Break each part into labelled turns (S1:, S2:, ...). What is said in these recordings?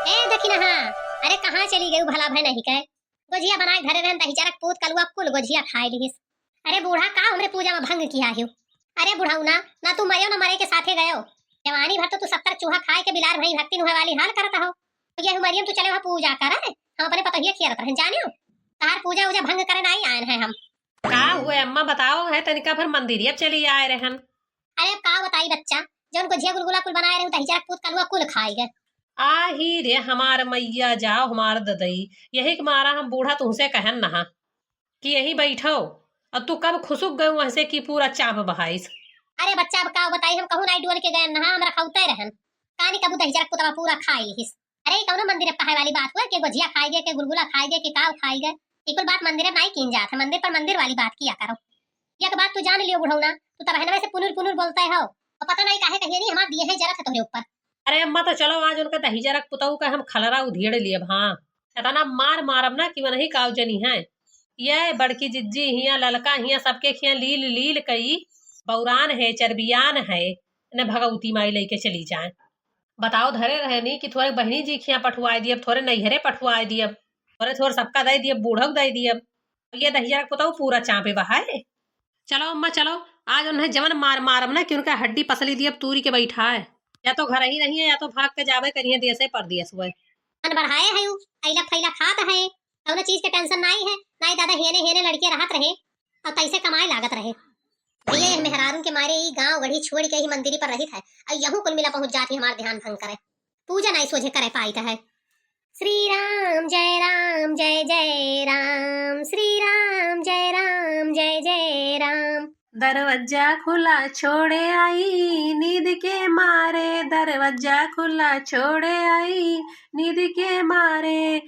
S1: ए देखी ना हाँ। अरे कहाँ चली गई भला भय नहीं कह। गोजिया बनाए घरे रहन दही चरक पूत कलुआ कुल गोजिया खाए लिहिस। अरे बूढ़ा का हमरे पूजा में भंग किया हियो। अरे बुढ़ाऊ ना ना तू मरियो ना मरे के साथे गयो। जवानी भर तो तू 70 चूहा खाए के बिलार भई भक्ति नुहे वाली हाल करता हो। तो ये मरियम तू चले वहां पूजा करे। हम अपने पतहिया खियारत रहन जानियो। तार पूजा उजा भंग करे नहीं आए हैं हम।
S2: का हुए अम्मा बताओ है तनिका भर मंदिर चली आए रहन।
S1: अरे का बताई बच्चा जौन गोजिया गुलगुला कुल बनाए रहू दही चरक पूत कलुआ कुल खाई गए।
S2: आही रे हमार मैया जाओ हमार ददई यही के मारा हम बूढ़ा तुमसे कहन नहा कि यही बैठो और तू कब खुशुक गयो वैसे की पूरा चाप बहाइस।
S1: अरे बच्चा अब का बताई हम कहूं नहीं डोल के गए नहा हमरा खौते रहन। कानी कबू दही चरक पूतवा पूरा खाई लिहिस। अरे कौनो मंदिर पहाड़ वाली बात हुआ के गोजिया खाई गए के गुलगुला खाई गए के काव खाई गए। एक बात मंदिर में नहीं कीन जात है मंदिर पर मंदिर वाली बात किया करो। एक बात तू जान लियो बुढ़ौना तू तो बहनवे से पुनुर पुनुर बोलते हो और पता नहीं काहे कहिए नहीं हमार दिए है जरत है तोहरे ऊपर।
S2: अरे अम्मा तो चलो आज उनका दही जरक पुतऊ का हम खलरा उधेड़ लिए हाँ इतना मार मारब ना कि वही काव जनी है। ये बड़की जिज्जी हिया ललका हिया सबके खिया लील लील कई बौरान है चरबियान है न भगवती माई लेके चली जाए। बताओ धरे रहे नहीं कि थोड़े बहनी जी खिया पठुआ दिए थोड़े नैहरे पठुआ दिए थोड़े थोड़े सबका दे दिए बूढ़क दे दिए ये दही जरक पुतऊ पूरा चापे बहाए। चलो अम्मा चलो आज उन्हें जवन मार मारब ना कि उनका हड्डी पसली दी अब तूरी के बैठा है या तो घर ही नहीं है या तो भाग के जावे करिए देसे पर दिए सुबह
S1: मन बढ़ाए है ऐला फैला खात है कौनो चीज के टेंशन नहीं है नहीं दादा हेने हेने लड़के रहत रहे और कैसे कमाए लागत रहे। ये मेहरारू के मारे ही गांव गढ़ी छोड़ के ही मंदिर पर रहित है और यहू कुल मिला पहुंच जाती हमार ध्यान भंग करे पूजा नहीं सोझे करे पाई है। श्री राम जय जय राम श्री राम जय जय राम।
S2: दरवाजा खुला छोड़े आई नींद के मारे दरवाजा खुला छोड़े आई नींद के मारे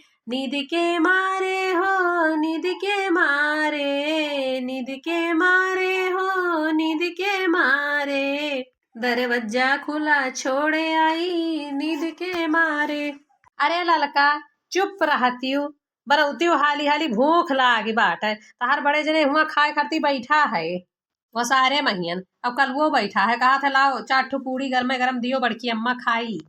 S2: हो नींद के मारे नींद के मारे हो नींद के मारे दरवाजा खुला छोड़े आई नींद के मारे। अरे ललका चुप रहती हूँ बरौती हाली हाली भूख लागी बाट है तार बड़े जने हुआ खाए खाती बैठा है वो सारे महियन अब कल वो बैठा है कहा था लाओ 4 पूड़ी गर्मे गरम दियो बड़की अम्मा खाई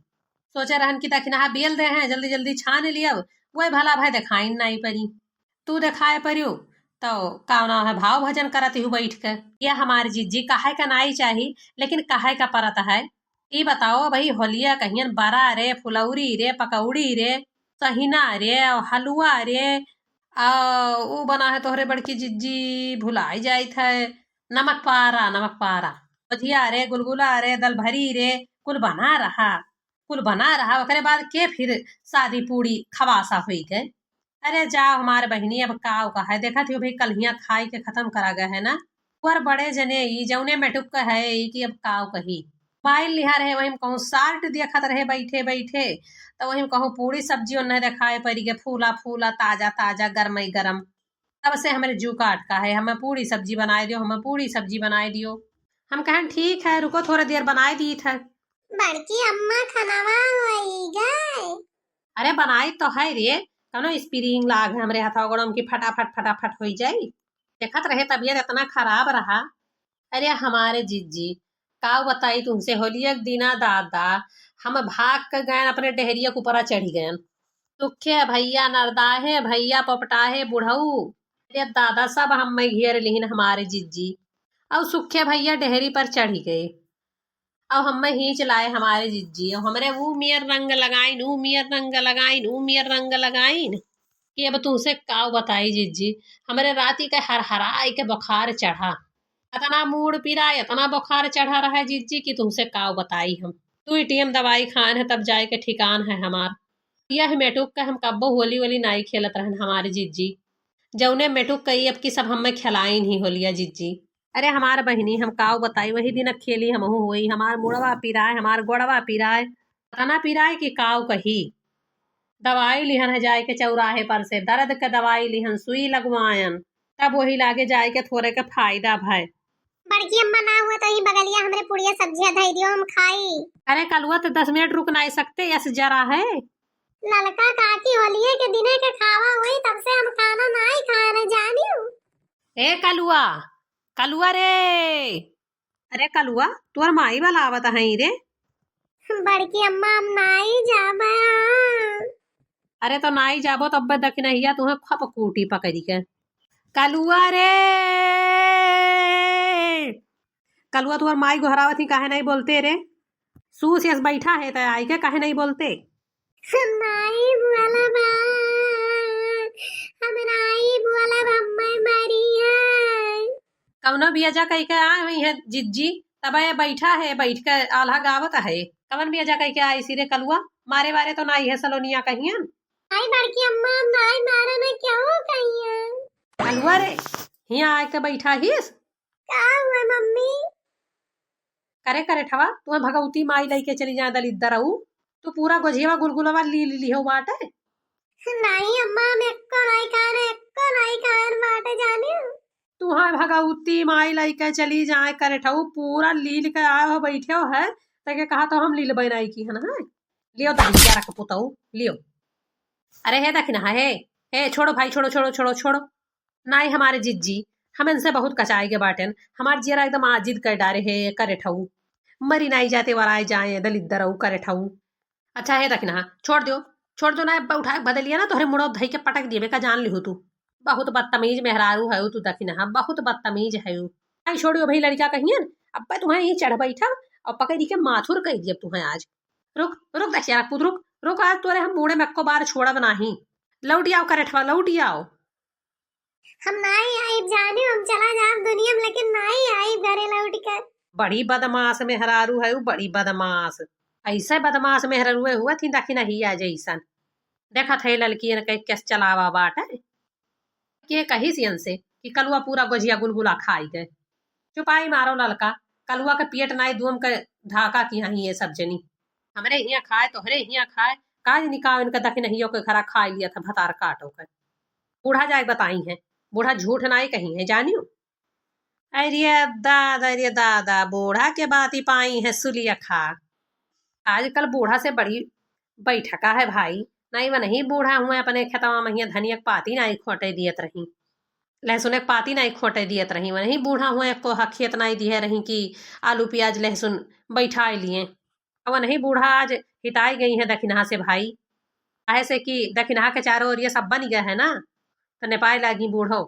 S2: सोचे रहन की तखना बेल दे हैं जल्दी जल्दी छान लिया वही भला भाई दिखाई नहीं परी तू दिखाए परियो तो कावना है भाव भजन करती हूँ बैठ कर। यह हमारी जिज्जी काहे का नाई चाहिए लेकिन काहे का परत है ये बताओ भाई होलिया कहियन बरा रे फुलौरी रे पकौड़ी रे सहिना रे हलुआ रे वो बना है तोहरे बड़की जिज्जी भुलाई जाइत है नमक पारा भजिया रे गुलगुला रे दल भरी रे कुल बना रहा ओकरे बाद के फिर शादी पूड़ी खवासा हुई गए। अरे जाओ हमारे बहनी अब काव का है देखा थी भाई कलहिया खाई के खत्म करा गए है ना और बड़े जने ई जौने मेटुक का है कि अब काव कही मोबाइल लिहा रहे वही कहूँ साल्ट देखत रहे बैठे बैठे तो वही कहूँ पूरी सब्जी और नहीं दिखाए पड़ी के फूला फूला ताजा ताजा गरम गरम तब से हमारे जू काट का है हमें पूरी सब्जी बनाए दियो हमें पूरी सब्जी बनाए दियो। हम कहें ठीक है रुको थोड़ी देर बनाए दी था।
S1: बड़की अम्मा खानावा होई गए।
S2: अरे बनाई तो है रे कनो स्प्रिंग लाग है हमरे हाथा गोड़म की फटाफट हो जाई देखत रहे तबीयत इतना खराब रहा। अरे हमारे जिज्जी काव बताई तुमसे होलिया दिना दादा हम भाग कर गए अपने डेहरिया के ऊपर चढ़ी गए सुखे भैया नरदाहे भैया पपटाहे बुढ़ऊ अरे दादा सब हम में घेर लिहिन हमारे जिज्जी और सुखे भैया डेहरी पर चढ़ी गए और हम में ही चलाए हमारे जिज्जी और हमरे वो मियर रंग लगाइन कि अब तुमसे काव बताई जिज्जी हमरे राती के हरहराई के बुखार चढ़ा इतना मूड पीरा इतना बुखार चढ़ा रहा है जिज्जी कि तुमसे काव बताई हम 2 टीएम दवाई खान है तब जाए के ठिकान है हमार। यह मेटुक का हम कब्बो होली वोली नाई खेलत रहन हमारे जिज्जी जौने मेटुक कई अब की सब हमें खिलाइन ही होलिया जिज्जी। अरे हमार बहनी हम काव बताई वही दिन खेली हमहू हुई हमार मुड़वा पिराए हमार गोड़वा पिराए तना पिराए कि काव कही दवाई लिहन है जाए के चौराहे पर से दर्द के दवाई लिहन सुई लगवायन तब वही लागे जाए के थोड़े के फायदा भाई।
S1: बड़की अम्मा ना हुआ तो ही बगलिया हमरे पुड़िया सब्जियां धई दियो हम खाई।
S2: अरे कलुआ तो 10 मिनट रुक नहीं सकते यस जरा है
S1: ललका काकी होलिये के दिने के खावा हुई तब से हम खाना नहीं खा रहे जानियो।
S2: ए कलुआ रे अरे कलुआ तोर माई वाला आवत है रे।
S1: बड़की अम्मा हम नहीं जाबे।
S2: अरे तो नाई जाबो तब दखी नहिया तुम्हें खप कूटी पकड़ी के। कलुआ रे, कलुआ तुम्हार माई गोहरावत ही काहे नहीं बोलते रे? सूस यस बैठा है तो आई के काहे नहीं बोलते?
S1: नाई बुआला बा, हम नाई बुआला बम्मा मरी है।
S2: कवनो बिया जा कह के आए हुई है जिज्जी, तब ये बैठा है, बैठ के आल्हा गावत है। कवन बिया जा कह के आई सिरे कलुआ? मारे वारे तो नाई है सलोनिया कहियन।
S1: आई बड़की अम्मा नाई मारा ना क्यों कहियन?
S2: कलुआ रे, हिया आके बैठा हिस?
S1: का हुआ मम्मी?
S2: करे करे ठवा तुम्हें भगवती माई लेके चली जाए दलिद्दर रहू। तू पूरा गोझिया गुलगुलवा ली हो बाटे।
S1: नहीं अम्मा मैं को नहीं खान बाटे जाने।
S2: तुम्हें भगवती माई लेके चली जाए करे ठऊ पूरा लील के आए हो बैठे हो है तके कहा तो हम लील बनाई की है ना। लियो दलिया रख पुताऊ लियो। अरे है दखना है छोड़ो भाई, छोड़ो छोड़ो छोड़ो छोड़ो। नाई हमारे जिज्जी हम इनसे बहुत कचाए के बाटन, हमारे जियरा एकदम आजिद कर डारे है करे ठऊ। मरी नाई जाते वराए जाए दलिद्दर रहू करे ठऊ। अच्छा है दखना छोड़ दो ना उठा बदलिया ना तोहरे मुड़ो धई के पटक दिए का जान लिहो तू। बहुत बदतमीज मेहरारू है तू दखना, बहुत बदतमीज है। आई छोड़ियो भाई लड़का कहियन, अब तुम्हें यही चढ़ बैठा और पकड़ी के माथुर कह दिया तुम्हें आज। रुक रुक दसिया पुत रुक रुक, आज तोरे हम मुड़े में को बार छोड़ा बनाही। लौटी आओ करे ठवा लौटी आओ।
S1: हम नहीं आई जाने, हम चला जाए दुनिया में लेकिन नहीं आई घरे लौट कर।
S2: बड़ी बदमाश मेहरारू है, बड़ी बदमाश। ऐसा बदमाश मेहरारू हुआ थी दखी नहीं आ जैसन। देखा थे लड़की ने कैसे चलावा बाटे के कही सियन से कि कलुआ पूरा गोजिया गुलगुला खाई गए। चुपाई मारो ललका, कलुआ के पेट नाई दुम के ढाका की ही ये सब जनी हमरे हियाँ खाए तोहरे हियाँ खाए। काज निकाल इनका दखी नहीं के खरा खा लिया था भतार काटो कर। बूढ़ा जाए बताई है, बूढ़ा झूठ नाई कही है जानियो। अरे दादा बूढ़ा के बात ही पाई है सुलिया खा। आजकल बूढ़ा से बड़ी बैठका है भाई। नहीं वो नहीं बूढ़ा हुए अपने खेतवा में धनिया पाती नहीं खोटे दियत रही, लहसुन एक पाती नहीं खोटे दियत रही। वही बूढ़ा हुए को खेत नहीं दिए रही कि आलू प्याज लहसुन बैठा लिए। अब नहीं बूढ़ा आज हिताई गई है दखिना से भाई, ऐसे कि दखिना के चारों ओर ये सब बन गया है ना, तो नेपाई लागी बूढ़ो